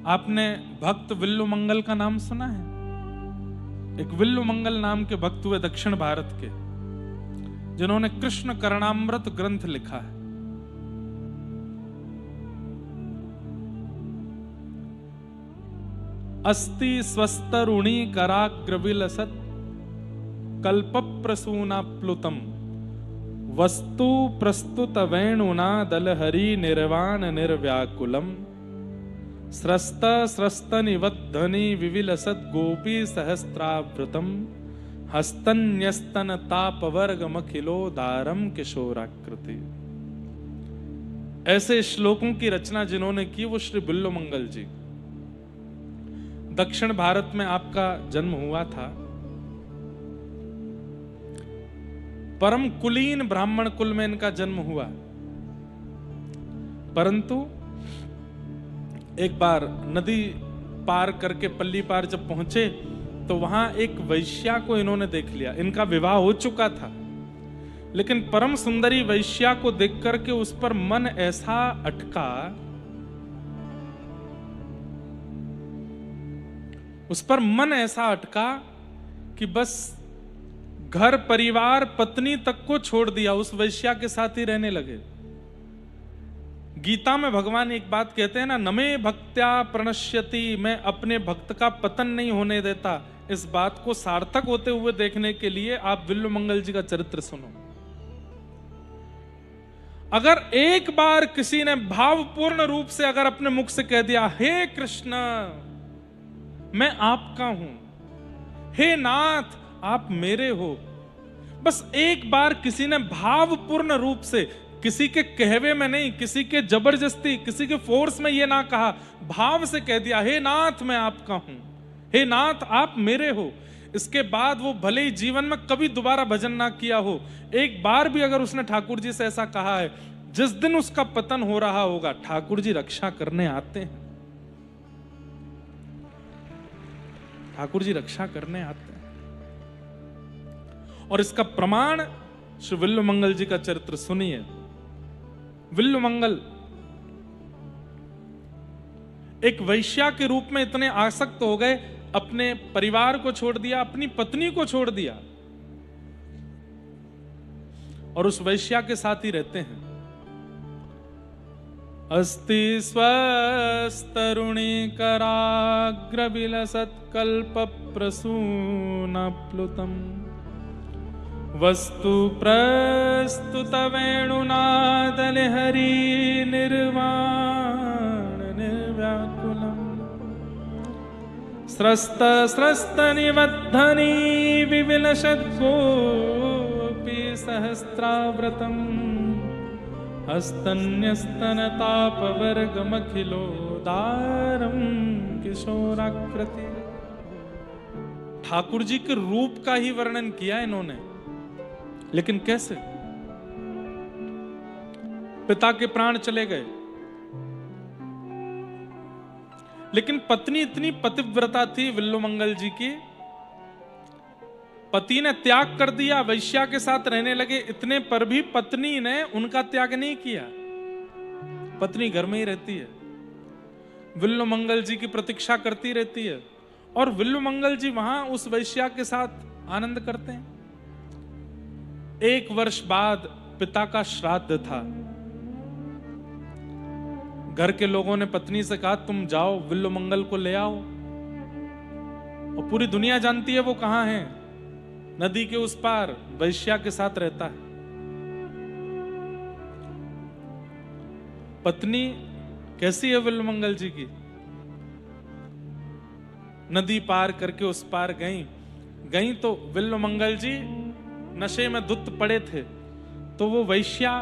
आपने भक्त विल्लुमंगल का नाम सुना है? एक विल्लुमंगल नाम के भक्त हुए दक्षिण भारत के, जिन्होंने कृष्ण करणामृत ग्रंथ लिखा है। अस्ति स्वस्तरुणी कराग्र विलसत कल्प प्रसूना प्लुतम वस्तु प्रस्तुत वेणुना दलहरी निर्वाण निर्व्याकुलम स्रस्त स्रस्त निवद्धनि विविलसत गोपी सहस्त्रावृतम हस्तन्यस्तन तापवर्गमखिलो दारम किशोराकृति। ऐसे श्लोकों की रचना जिन्होंने की वो श्री विल्लुमंगल जी। दक्षिण भारत में आपका जन्म हुआ था। परम कुलीन ब्राह्मण कुल में इनका जन्म हुआ, परंतु एक बार नदी पार करके पल्ली पार जब पहुंचे तो वहां एक वैश्या को इन्होंने देख लिया। इनका विवाह हो चुका था, लेकिन परम सुंदरी वैश्या को देख करके उस पर मन ऐसा अटका, उस पर मन ऐसा अटका कि बस घर परिवार पत्नी तक को छोड़ दिया, उस वैश्या के साथ ही रहने लगे। गीता में भगवान एक बात कहते हैं ना, नमे भक्त्या प्रणश्यति, मैं अपने भक्त का पतन नहीं होने देता। इस बात को सार्थक होते हुए देखने के लिए आप विल्लुमंगल जी का चरित्र सुनो। अगर एक बार किसी ने भावपूर्ण रूप से अगर अपने मुख से कह दिया, हे कृष्ण मैं आपका हूं, हे नाथ आप मेरे हो, बस एक बार किसी ने भावपूर्ण रूप से, किसी के कहवे में नहीं, किसी के जबरदस्ती, किसी के फोर्स में यह ना कहा, भाव से कह दिया, हे नाथ मैं आपका हूं, हे नाथ आप मेरे हो, इसके बाद वो भले ही जीवन में कभी दोबारा भजन ना किया हो, एक बार भी अगर उसने ठाकुर जी से ऐसा कहा है, जिस दिन उसका पतन हो रहा होगा ठाकुर जी रक्षा करने आते हैं। ठाकुर जी रक्षा करने आते हैं। और इसका प्रमाण श्री विल्लुमंगल जी का चरित्र सुनिए। विल्लुमंगल एक वैश्या के रूप में इतने आसक्त हो गए, अपने परिवार को छोड़ दिया, अपनी पत्नी को छोड़ दिया और उस वैश्या के साथ ही रहते हैं। अस्ति स्वस्तरुणी कराग्र विलसत कल्प प्रसूना प्लुतम वस्तु प्रस्तुत वेणुना दलहरी निर्वाण निर्व्याकुलम स्रस्त स्रस्त निवद्धनि विविलसत गोपी सहस्त्राव्रतम हस्तन्यस्तन तापवर्गमखिलो दारम किशोराकृति। ठाकुर जी के रूप का ही वर्णन किया इन्होंने, लेकिन कैसे? पिता के प्राण चले गए, लेकिन पत्नी इतनी पतिव्रता थी विल्लुमंगल जी की, पति ने त्याग कर दिया, वैश्या के साथ रहने लगे, इतने पर भी पत्नी ने उनका त्याग नहीं किया। पत्नी घर में ही रहती है, विल्लुमंगल जी की प्रतीक्षा करती रहती है, और विल्लुमंगल जी वहां उस वैश्या के साथ आनंद करते हैं। एक वर्ष बाद पिता का श्राद्ध था। घर के लोगों ने पत्नी से कहा, तुम जाओ विल्लुमंगल को ले आओ। और पूरी दुनिया जानती है वो कहां है, नदी के उस पार वैश्या के साथ रहता है। पत्नी कैसी है विल्लुमंगल जी की? नदी पार करके उस पार गई तो विल्लुमंगल जी नशे में धुत पड़े थे, तो वो वैश्या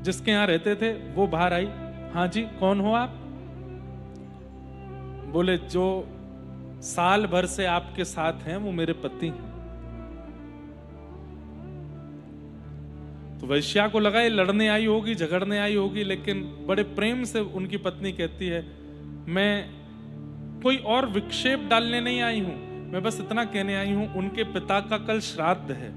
जिसके यहां रहते थे वो बाहर आई। हाँ जी कौन हो आप? बोले जो साल भर से आपके साथ हैं वो मेरे पति हैं। तो वैश्या को लगा ये लड़ने आई होगी, झगड़ने आई होगी, लेकिन बड़े प्रेम से उनकी पत्नी कहती है, मैं कोई और विक्षेप डालने नहीं आई हूं, मैं बस इतना कहने आई हूं उनके पिता का कल श्राद्ध है,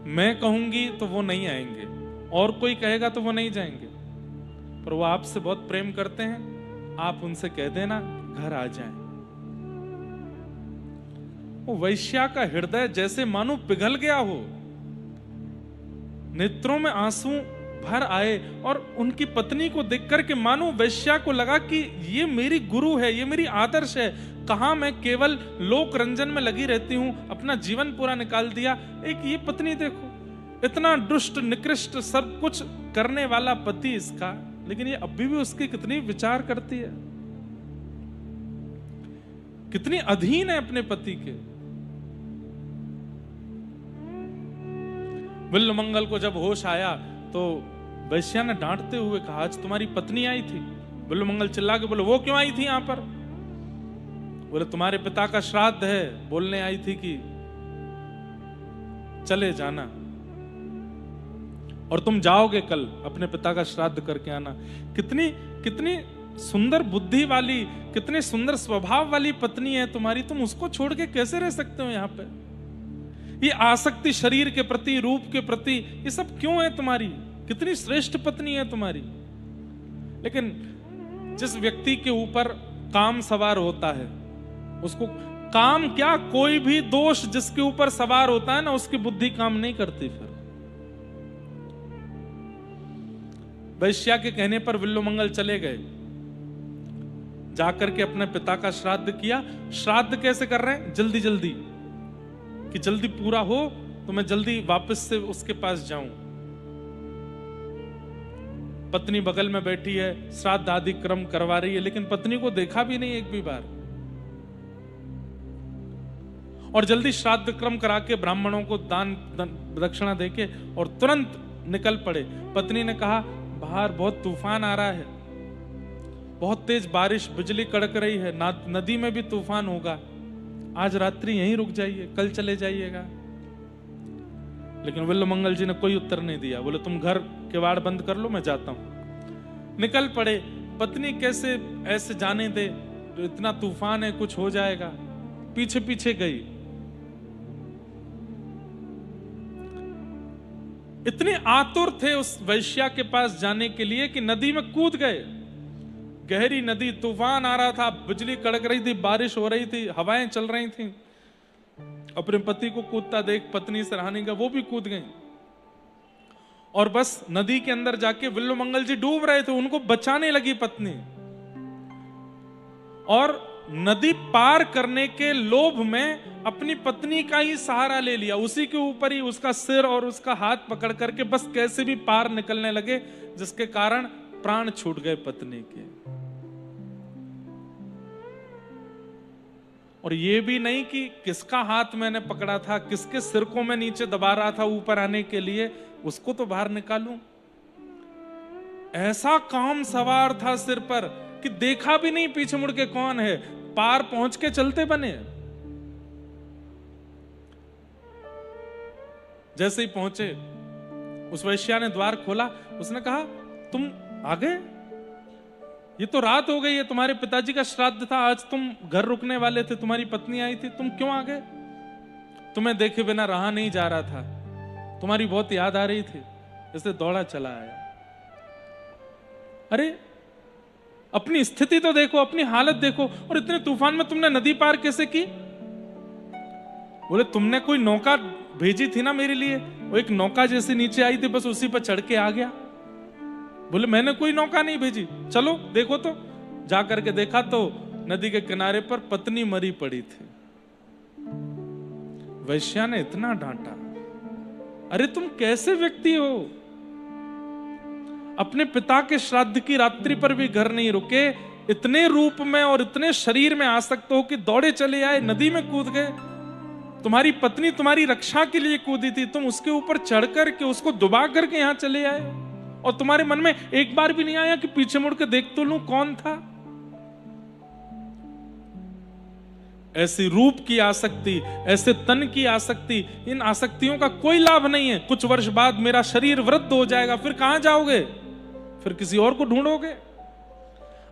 मैं कहूंगी तो वो नहीं आएंगे और कोई कहेगा तो वो नहीं जाएंगे, पर वो आपसे बहुत प्रेम करते हैं, आप उनसे कह देना घर आ जाएं। वो वैश्या का हृदय जैसे मानो पिघल गया हो, नेत्रों में आंसू भर आए और उनकी पत्नी को देखकर के मानो वैश्या को लगा कि ये मेरी गुरु है, ये मेरी आदर्श है। कहां मैं केवल लोक रंजन में लगी रहती हूं, अपना जीवन पूरा निकाल दिया। एक ये पत्नी देखो, इतना दुष्ट निकृष्ट सब कुछ करने वाला पति इसका, लेकिन ये अभी भी उसकी कितनी विचार करती है, कितनी अधीन है अपने पति के। विल्वमंगल को जब होश आया तो वैश्या ने डांटते हुए कहा, आज तुम्हारी पत्नी आई थी। विल्वमंगल चिल्ला के बोले, वो क्यों आई थी यहां पर? बोले, तुम्हारे पिता का श्राद्ध है, बोलने आई थी कि चले जाना और तुम जाओगे कल, अपने पिता का श्राद्ध करके आना। कितनी कितनी सुंदर बुद्धि वाली, कितने सुंदर स्वभाव वाली पत्नी है तुम्हारी, तुम उसको छोड़ के कैसे रह सकते हो यहाँ पे? ये आसक्ति शरीर के प्रति, रूप के प्रति, ये सब क्यों है तुम्हारी? कितनी श्रेष्ठ पत्नी है तुम्हारी। लेकिन जिस व्यक्ति के ऊपर काम सवार होता है, उसको काम क्या, कोई भी दोष जिसके ऊपर सवार होता है ना, उसकी बुद्धि काम नहीं करती। फिर वैश्या के कहने पर विल्वमंगल चले गए, जाकर के अपने पिता का श्राद्ध किया। श्राद्ध कैसे कर रहे हैं? जल्दी जल्दी, कि जल्दी पूरा हो तो मैं जल्दी वापस से उसके पास जाऊं। पत्नी बगल में बैठी है, श्राद्ध आदि क्रम करवा रही है, लेकिन पत्नी को देखा भी नहीं एक भी बार। और जल्दी श्राद्ध क्रम करा के ब्राह्मणों को दान दक्षिणा देके और तुरंत निकल पड़े। पत्नी ने कहा, बाहर बहुत तूफान आ रहा है, बहुत तेज बारिश, बिजली कड़क रही है, नदी में भी तूफान होगा, आज रात्रि यहीं रुक जाइए, कल चले जाइएगा। लेकिन विल्वमंगल जी ने कोई उत्तर नहीं दिया। बोले, तुम घर किवाड़ बंद कर लो, मैं जाता हूं। निकल पड़े। पत्नी कैसे ऐसे जाने दे, इतना तूफान है, कुछ हो जाएगा। पीछे पीछे गई। इतने आतुर थे उस वैश्या के पास जाने के लिए कि नदी में कूद गए। गहरी नदी, तूफान आ रहा था, बिजली कड़क रही थी, बारिश हो रही थी, हवाएं चल रही थी। अपने पति को कूदता देख पत्नी सराहनी का वो भी कूद गई। और बस नदी के अंदर जाके विल्वमंगल जी डूब रहे थे, उनको बचाने लगी पत्नी। और नदी पार करने के लोभ में अपनी पत्नी का ही सहारा ले लिया, उसी के ऊपर ही उसका सिर और उसका हाथ पकड़ करके बस कैसे भी पार निकलने लगे, जिसके कारण प्राण छूट गए पत्नी के। और ये भी नहीं कि किसका हाथ मैंने पकड़ा था, किसके सिर को मैं नीचे दबा रहा था ऊपर आने के लिए, उसको तो बाहर निकालूं। ऐसा काम सवार था सिर पर कि देखा भी नहीं पीछे मुड़ के कौन है, पार पहुंच के चलते बने। जैसे ही पहुंचे, उस वैश्या ने द्वार खोला, उसने कहा, तुम आ गए? ये तो रात हो गई है, तुम्हारे पिताजी का श्राद्ध था, आज तुम घर रुकने वाले थे, तुम्हारी पत्नी आई थी, तुम क्यों आ गए? तुम्हें देखे बिना रहा नहीं जा रहा था, तुम्हारी बहुत याद आ रही थी, इसलिए दौड़ा चला आया। अरे अपनी स्थिति तो देखो, अपनी हालत देखो, और इतने तूफान में तुमने नदी पार कैसे की? बोले, तुमने कोई नौका भेजी थी ना मेरे लिए, वो एक नौका जैसे नीचे आई थी, बस उसी पर चढ़ के आ गया। बोले, मैंने कोई नौका नहीं भेजी, चलो देखो। तो जा करके देखा तो नदी के किनारे पर पत्नी मरी पड़ी थी। वैश्या ने इतना डांटा, अरे तुम कैसे व्यक्ति हो, अपने पिता के श्राद्ध की रात्रि पर भी घर नहीं रुके, इतने रूप में और इतने शरीर में आसक्त हो कि दौड़े चले आए, नदी में कूद गए। तुम्हारी पत्नी तुम्हारी रक्षा के लिए कूदी थी, तुम उसके ऊपर चढ़ करके उसको डुबा करके यहां चले आए, और तुम्हारे मन में एक बार भी नहीं आया कि पीछे मुड़ के देख तो लूं कौन था? ऐसी रूप की आसक्ति, ऐसे तन की आसक्ति, इन आसक्तियों का कोई लाभ नहीं है। कुछ वर्ष बाद मेरा शरीर वृद्ध हो जाएगा, फिर कहां जाओगे? फिर किसी और को ढूंढोगे?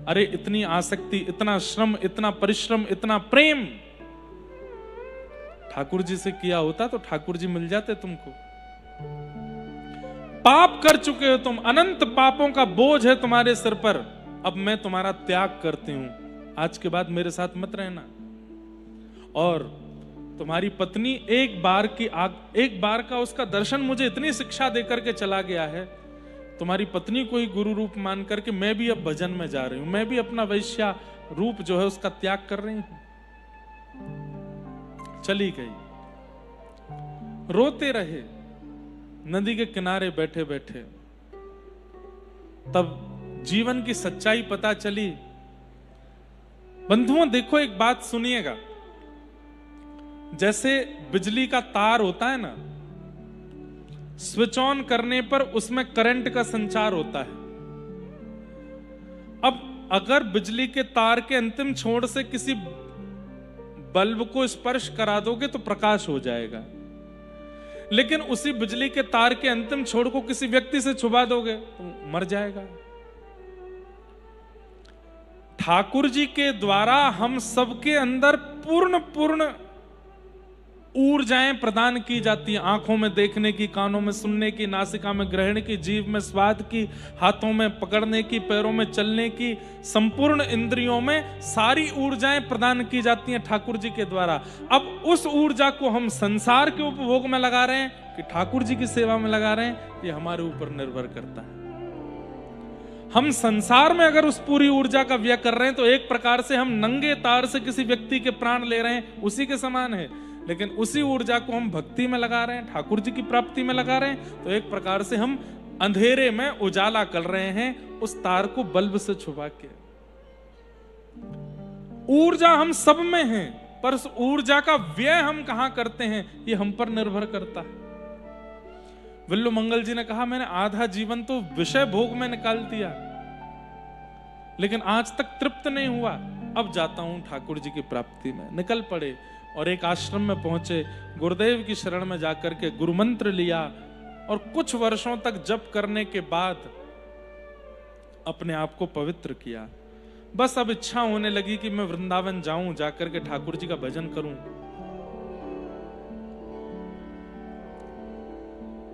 अरे इतनी आसक्ति, इतना श्रम, इतना परिश्रम, इतना प्रेम ठाकुर जी से किया होता तो ठाकुर जी मिल जाते तुमको। पाप कर चुके हो तुम, अनंत पापों का बोझ है तुम्हारे सिर पर, अब मैं तुम्हारा त्याग करती हूं, आज के बाद मेरे साथ मत रहना। और तुम्हारी पत्नी एक बार का उसका दर्शन मुझे इतनी शिक्षा देकर के चला गया है, तुम्हारी पत्नी को ही गुरु रूप मान करके मैं भी अब भजन में जा रही हूं, मैं भी अपना वैश्या रूप जो है उसका त्याग कर रही हूं। चली गई। रोते रहे नदी के किनारे बैठे बैठे। तब जीवन की सच्चाई पता चली। बंधुओं देखो, एक बात सुनिएगा, जैसे बिजली का तार होता है ना, स्विच ऑन करने पर उसमें करंट का संचार होता है। अब अगर बिजली के तार के अंतिम छोर से किसी बल्ब को स्पर्श करा दोगे तो प्रकाश हो जाएगा, लेकिन उसी बिजली के तार के अंतिम छोर को किसी व्यक्ति से छुपा दोगे तो मर जाएगा। ठाकुर जी के द्वारा हम सबके अंदर पूर्ण ऊर्जाएं प्रदान की जाती हैं। आंखों में देखने की, कानों में सुनने की, नासिका में ग्रहण की, जीभ में स्वाद की, हाथों में पकड़ने की, पैरों में चलने की, संपूर्ण इंद्रियों में सारी ऊर्जाएं प्रदान की जाती हैं ठाकुर जी के द्वारा। अब उस ऊर्जा को हम संसार के उपभोग में लगा रहे हैं कि ठाकुर जी की सेवा में लगा रहे हैं, ये हमारे ऊपर निर्भर करता है। हम संसार में अगर उस पूरी ऊर्जा का व्यय कर रहे हैं तो एक प्रकार से हम नंगे तार से किसी व्यक्ति के प्राण ले रहे हैं, उसी के समान है। लेकिन उसी ऊर्जा को हम भक्ति में लगा रहे हैं, ठाकुर जी की प्राप्ति में लगा रहे हैं, तो एक प्रकार से हम अंधेरे में उजाला कर रहे हैं उस तार को बल्ब से छुपा के। ऊर्जा हम सब में है, पर उस ऊर्जा का व्यय हम कहां करते हैं ये हम पर निर्भर करता है। विल्लू मंगल जी ने कहा, मैंने आधा जीवन तो विषय भोग में निकाल दिया, लेकिन आज तक तृप्त नहीं हुआ, अब जाता हूं ठाकुर जी की प्राप्ति में। निकल पड़े और एक आश्रम में पहुंचे, गुरुदेव की शरण में जाकर के गुरु मंत्र लिया और कुछ वर्षों तक जप करने के बाद अपने आप को पवित्र किया। बस अब इच्छा होने लगी कि मैं वृंदावन जाऊं, जाकर के ठाकुर जी का भजन करूं।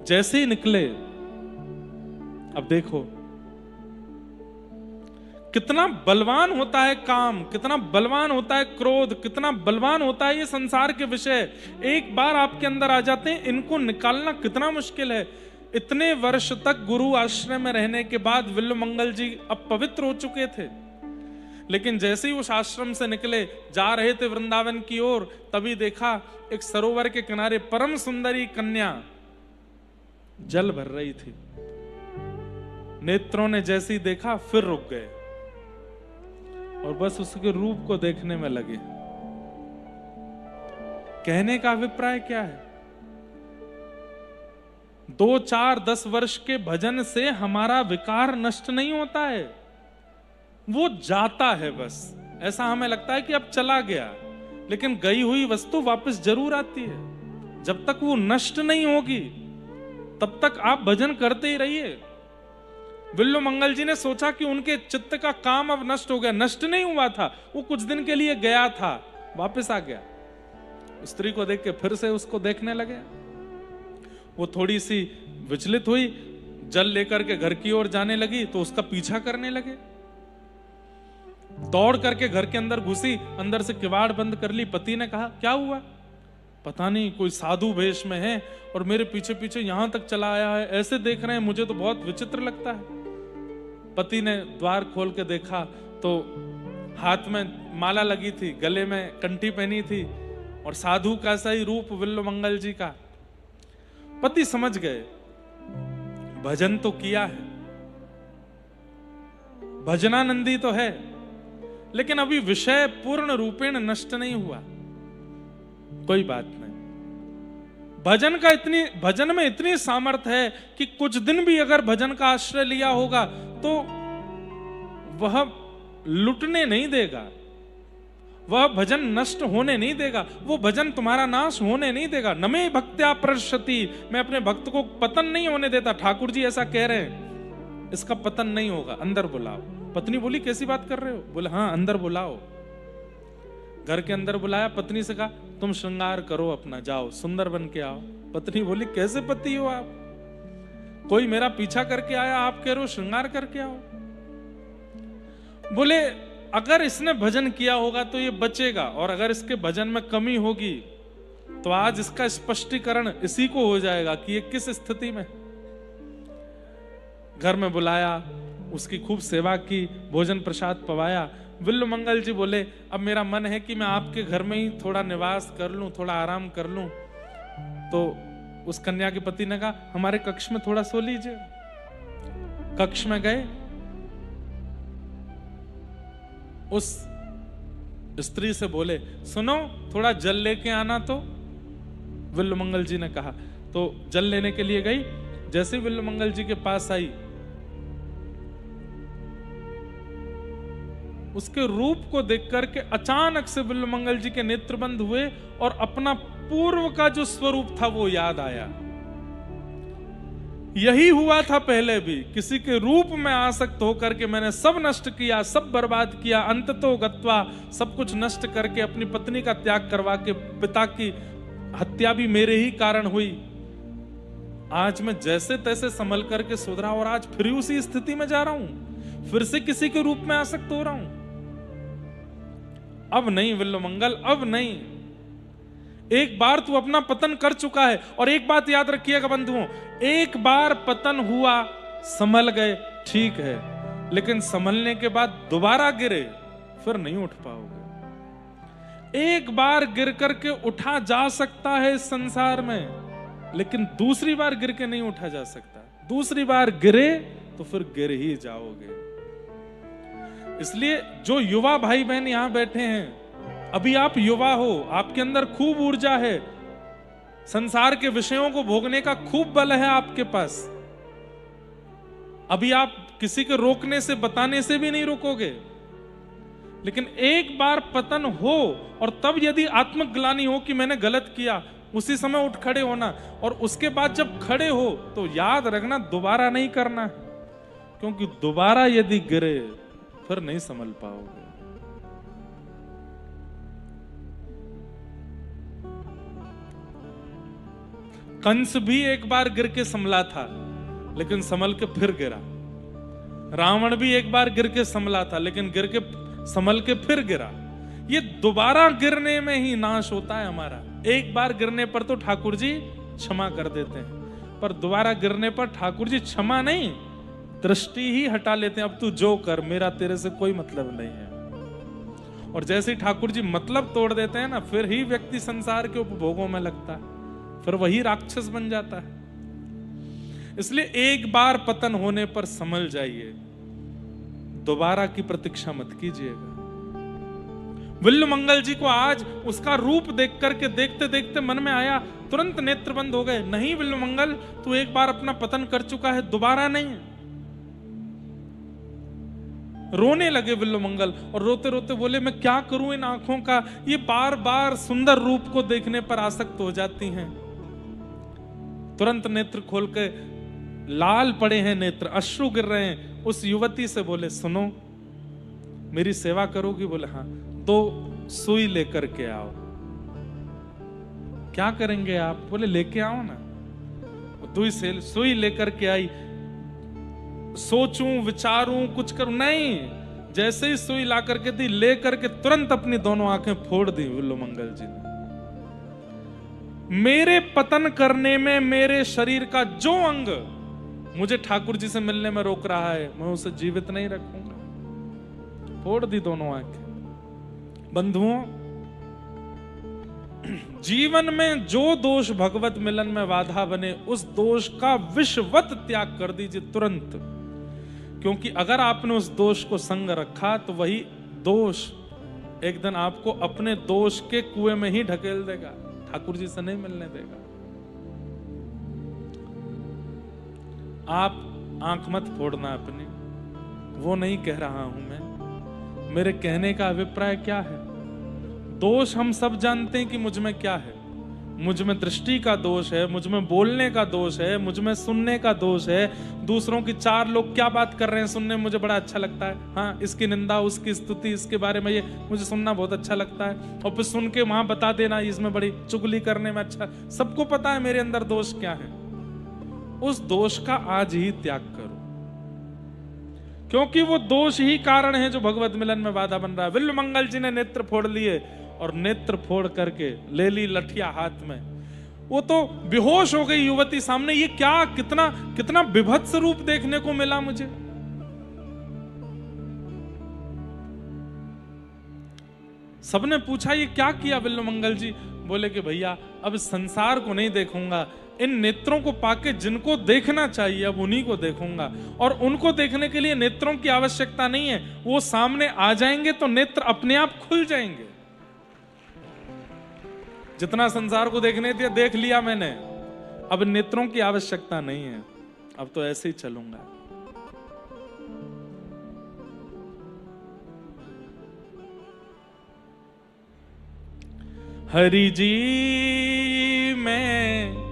जैसे ही निकले, अब देखो कितना बलवान होता है काम, कितना बलवान होता है क्रोध, कितना बलवान होता है ये संसार के विषय। एक बार आपके अंदर आ जाते हैं, इनको निकालना कितना मुश्किल है। इतने वर्ष तक गुरु आश्रम में रहने के बाद विल्लू मंगल जी अब पवित्र हो चुके थे, लेकिन जैसे ही उस आश्रम से निकले, जा रहे थे वृंदावन की ओर, तभी देखा एक सरोवर के किनारे परम सुंदरी कन्या जल भर रही थी। नेत्रों ने जैसे ही देखा फिर रुक गए और बस उसके रूप को देखने में लगे। कहने का अभिप्राय क्या है? 2, 4, 10 वर्ष के भजन से हमारा विकार नष्ट नहीं होता है, वो जाता है। बस ऐसा हमें लगता है कि अब चला गया, लेकिन गई हुई वस्तु वापस जरूर आती है। जब तक वो नष्ट नहीं होगी तब तक आप भजन करते ही रहिए। विल्लू मंगल जी ने सोचा कि उनके चित्त का काम अब नष्ट हो गया। नष्ट नहीं हुआ था, वो कुछ दिन के लिए गया था, वापस आ गया। स्त्री को देख के फिर से उसको देखने लगे। वो थोड़ी सी विचलित हुई, जल लेकर के घर की ओर जाने लगी तो उसका पीछा करने लगे। दौड़ करके घर के अंदर घुसी, अंदर से किवाड़ बंद कर ली। पति ने कहा, क्या हुआ? पता नहीं, कोई साधु वेश में है और मेरे पीछे पीछे यहां तक चला आया है, ऐसे देख रहे हैं, मुझे तो बहुत विचित्र लगता है। पति ने द्वार खोल के देखा तो हाथ में माला लगी थी, गले में कंठी पहनी थी और साधु का सा ही रूप विल्लू मंगल जी का। पति समझ गए, भजन तो किया है, भजनानंदी तो है, लेकिन अभी विषय पूर्ण रूपेण नष्ट नहीं हुआ। कोई बात नहीं, भजन में इतनी सामर्थ्य है कि कुछ दिन भी अगर भजन का आश्रय लिया होगा तो वह लुटने नहीं देगा, वह भजन नष्ट होने नहीं देगा, वो भजन तुम्हारा नाश होने नहीं देगा। न मे भक्त्या प्रशति, मैं अपने भक्त को पतन नहीं होने देता। ठाकुर जी ऐसा कह रहे हैं, इसका पतन नहीं होगा, अंदर बुलाओ। पत्नी बोली, कैसी बात कर रहे हो? बोले, हाँ, अंदर बुलाओ। घर के अंदर बुलाया, पत्नी से कहा, तुम श्रृंगार करो अपना, जाओ सुंदर बन के आओ। पत्नी बोली, कैसे पति हो आप? कोई मेरा पीछा करके आया, आप कह रहे हो श्रृंगार करके आओ? बोले अगर इसने भजन किया होगा तो ये बचेगा, और अगर इसके भजन में कमी होगी तो आज इसका स्पष्टीकरण इसी को हो जाएगा कि ये किस स्थिति में। घर में बुलाया, उसकी खूब सेवा की, भोजन प्रसाद पवाया। विल्लु मंगल जी बोले अब मेरा मन है कि मैं आपके घर में ही थोड़ा निवास कर लूं, थोड़ा आराम कर लूं। तो उस कन्या के पति ने कहा हमारे कक्ष में थोड़ा सो लीजिए। कक्ष में गए, उस स्त्री से बोले सुनो थोड़ा जल लेके आना। तो विल्लु मंगल जी ने कहा, तो जल लेने के लिए गई। जैसे विल्लु मंगल जी के पास आई, उसके रूप को देख करके अचानक से विल्लु मंगल जी के नेत्र बंद हुए और अपना पूर्व का जो स्वरूप था वो याद आया। यही हुआ था पहले भी, किसी के रूप में आसक्त होकर के मैंने सब नष्ट किया, सब बर्बाद किया, अंततो गत्वा सब कुछ नष्ट करके अपनी पत्नी का त्याग करवा के पिता की हत्या भी मेरे ही कारण हुई। आज मैं जैसे तैसे संभल करके सुधरा और आज फिर उसी स्थिति में जा रहा हूं, फिर से किसी के रूप में आसक्त हो रहा हूं। अब नहीं विल्लु मंगल, अब नहीं। एक बार तू अपना पतन कर चुका है। और एक बात याद रखिएगा बंधुओं, एक बार पतन हुआ, संभल गए, ठीक है, लेकिन संभलने के बाद दोबारा गिरे फिर नहीं उठ पाओगे। एक बार गिर करके उठा जा सकता है इस संसार में, लेकिन दूसरी बार गिर के नहीं उठा जा सकता। दूसरी बार गिरे तो फिर गिर ही जाओगे। इसलिए जो युवा भाई बहन यहां बैठे हैं, अभी आप युवा हो, आपके अंदर खूब ऊर्जा है, संसार के विषयों को भोगने का खूब बल है आपके पास। अभी आप किसी के रोकने से, बताने से भी नहीं रोकोगे। लेकिन एक बार पतन हो और तब यदि आत्मग्लानि हो कि मैंने गलत किया, उसी समय उठ खड़े होना। और उसके बाद जब खड़े हो तो याद रखना दोबारा नहीं करना, क्योंकि दोबारा यदि गिरे फिर नहीं संभल पाओगे। कंस भी एक बार गिर के संभला था, लेकिन संभल के फिर गिरा। रावण भी एक बार गिर के संभला था, लेकिन गिर के संभल के फिर गिरा। ये दोबारा गिरने में ही नाश होता है हमारा। एक बार गिरने पर तो ठाकुर जी क्षमा कर देते हैं, पर दोबारा गिरने पर ठाकुर जी क्षमा नहीं, दृष्टि ही हटा लेते हैं। अब तू जो कर, मेरा तेरे से कोई मतलब नहीं है। और जैसे ही ठाकुर जी मतलब तोड़ देते हैं ना, फिर ही व्यक्ति संसार के उपभोगों में लगता है, फिर वही राक्षस बन जाता है। इसलिए एक बार पतन होने पर संभल जाइए, दोबारा की प्रतीक्षा मत कीजिएगा। विल्लु मंगल जी को आज उसका रूप देख करके देखते देखते मन में आया, तुरंत नेत्र बंद हो गए। नहीं विल्लु मंगल, तू एक बार अपना पतन कर चुका है, दोबारा नहीं। रोने लगे विल्लु मंगल और रोते रोते बोले मैं क्या करूं इन आंखों का, ये बार बार सुंदर रूप को देखने पर आसक्त हो जाती हैं। तुरंत नेत्र खोल के, लाल पड़े हैं नेत्र, अश्रु गिर रहे हैं। उस युवती से बोले सुनो, मेरी सेवा करोगी? बोले हाँ। तो सुई लेकर के आओ। क्या करेंगे आप? बोले लेके आओ ना। दुई से सुई लेकर के आई। सोचूं विचारूं कुछ करूं, नहीं, जैसे ही सुई ला करके दी, लेकर के तुरंत अपनी दोनों आंखें फोड़ दी विल्लु मंगल जी ने। मेरे पतन करने में मेरे शरीर का जो अंग मुझे ठाकुर जी से मिलने में रोक रहा है, मैं उसे जीवित नहीं रखूंगा। फोड़ दी दोनों आंखें। बंधुओं, जीवन में जो दोष भगवत मिलन में बाधा बने, उस दोष का विषवत त्याग कर दीजिए तुरंत। क्योंकि अगर आपने उस दोष को संग रखा तो वही दोष एक दिन आपको अपने दोष के कुएं में ही ढकेल देगा, ठाकुर जी से नहीं मिलने देगा। आप आंख मत फोड़ना अपनी, वो नहीं कह रहा हूं मैं। मेरे कहने का अभिप्राय क्या है? दोष हम सब जानते हैं कि मुझ में क्या है। मुझ में दृष्टि का दोष है, मुझ में बोलने का दोष है, मुझ में सुनने का दोष है। दूसरों की चार लोग क्या बात कर रहे हैं सुनने में मुझे बड़ा अच्छा लगता है। हाँ, इसकी निंदा, उसकी स्तुति, इसके बारे में ये मुझे सुनना बहुत अच्छा लगता है। और फिर सुन के वहां बता देना इसमें बड़ी चुगली करने में अच्छा। सबको पता है मेरे अंदर दोष क्या है। उस दोष का आज ही त्याग करो। क्योंकि वो दोष ही कारण है जो भगवत मिलन में बाधा बन रहा है। विल्व मंगल जी ने नेत्र फोड़ लिए और नेत्र फोड़ करके ले ली लठिया हाथ में। वो तो बेहोश हो गई युवती सामने। ये क्या, कितना कितना विभत्स रूप देखने को मिला मुझे। सबने पूछा ये क्या किया विल्व मंगल जी? बोले कि भैया अब संसार को नहीं देखूंगा, इन नेत्रों को पाके जिनको देखना चाहिए अब उन्हीं को देखूंगा। और उनको देखने के लिए नेत्रों की आवश्यकता नहीं है, वो सामने आ जाएंगे तो नेत्र अपने आप खुल जाएंगे। जितना संसार को देखने दिया देख लिया मैंने, अब नेत्रों की आवश्यकता नहीं है, अब तो ऐसे ही चलूंगा। हरि जी मैं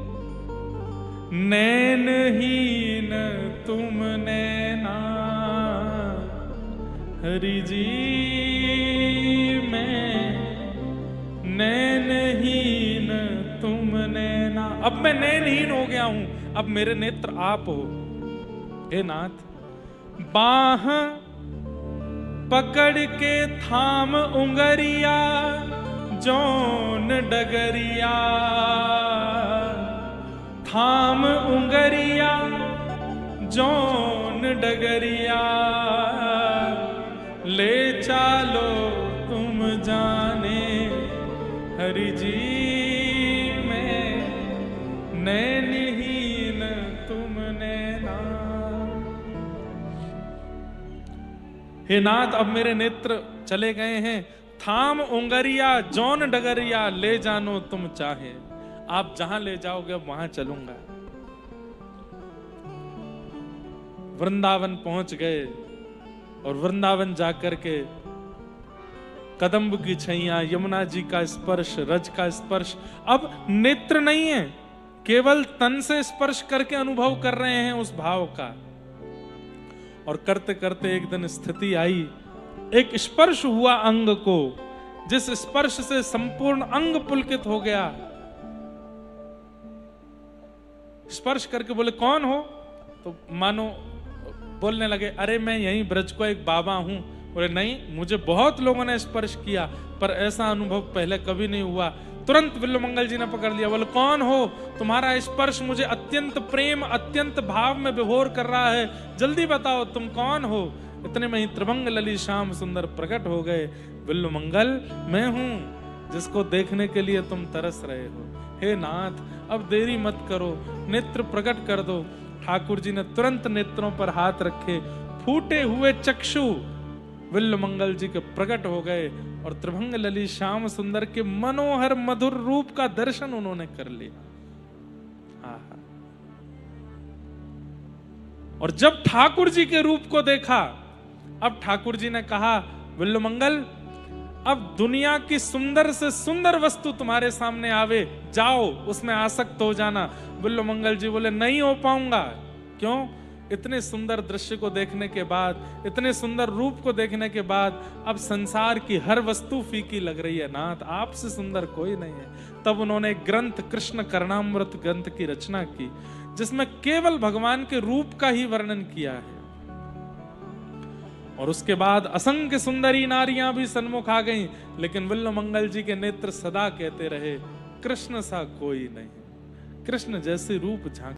नैनहीन तुम नैना, हरि जी मैं नैनहीन तुम नैना। अब मैं नैनहीन हो गया हूं, अब मेरे नेत्र आप हो। हे नाथ, बाह पकड़ के थाम उंगरिया जौन डगरिया, थाम उंगरिया जौन डगरिया, ले चालो तुम जाने, हरि जी मैं नैनहीन तुम नैना। हे नाथ, अब मेरे नेत्र चले गए हैं, थाम उंगरिया जौन डगरिया, ले जानो तुम चाहे। आप जहां ले जाओगे अब वहां चलूंगा। वृंदावन पहुंच गए और वृंदावन जाकर के कदम्ब की छैया, यमुना जी का स्पर्श, रज का स्पर्श, अब नेत्र नहीं है, केवल तन से स्पर्श करके अनुभव कर रहे हैं उस भाव का। और करते करते एक दिन स्थिति आई, एक स्पर्श हुआ अंग को, जिस स्पर्श से संपूर्ण अंग पुलकित हो गया। स्पर्श करके बोले कौन हो? तो मानो बोलने लगे अरे मैं यहीं ब्रज को एक बाबा हूं। बोले नहीं, मुझे बहुत लोगों ने स्पर्श किया पर ऐसा अनुभव पहले कभी नहीं हुआ। तुरंत विल्व मंगल जी ने पकड़ लिया। बोले कौन हो? तुम्हारा स्पर्श मुझे अत्यंत प्रेम, अत्यंत भाव में विभोर कर रहा है, जल्दी बताओ तुम कौन हो। इतने में ही त्रिभंग ललित श्याम सुंदर प्रकट हो गए। विल्व मंगल, मैं हूं जिसको देखने के लिए तुम तरस रहे हो। हे नाथ, अब देरी मत करो, नेत्र प्रकट कर दो। ठाकुर जी ने तुरंत नेत्रों पर हाथ रखे, फूटे हुए चक्षु विल्व मंगल जी के प्रकट हो गए और त्रिभंग ललित श्याम सुंदर के मनोहर मधुर रूप का दर्शन उन्होंने कर लिया। और जब ठाकुर जी के रूप को देखा, अब ठाकुर जी ने कहा विल्व मंगल, अब दुनिया की सुंदर से सुंदर वस्तु तुम्हारे सामने आवे, जाओ उसमें आसक्त हो जाना। विल्व मंगल जी बोले नहीं हो पाऊंगा। क्यों? इतने सुंदर दृश्य को देखने के बाद, इतने सुंदर रूप को देखने के बाद अब संसार की हर वस्तु फीकी लग रही है नाथ, आपसे सुंदर कोई नहीं है। तब उन्होंने ग्रंथ कृष्ण करणामृत ग्रंथ की रचना की, जिसमें केवल भगवान के रूप का ही वर्णन किया है। और उसके बाद असंख्य सुंदरी नारियां भी सन्मुख आ गईं, लेकिन विल्व मंगल जी के नेत्र सदा कहते रहे कृष्ण सा कोई नहीं, कृष्ण जैसे रूप झांक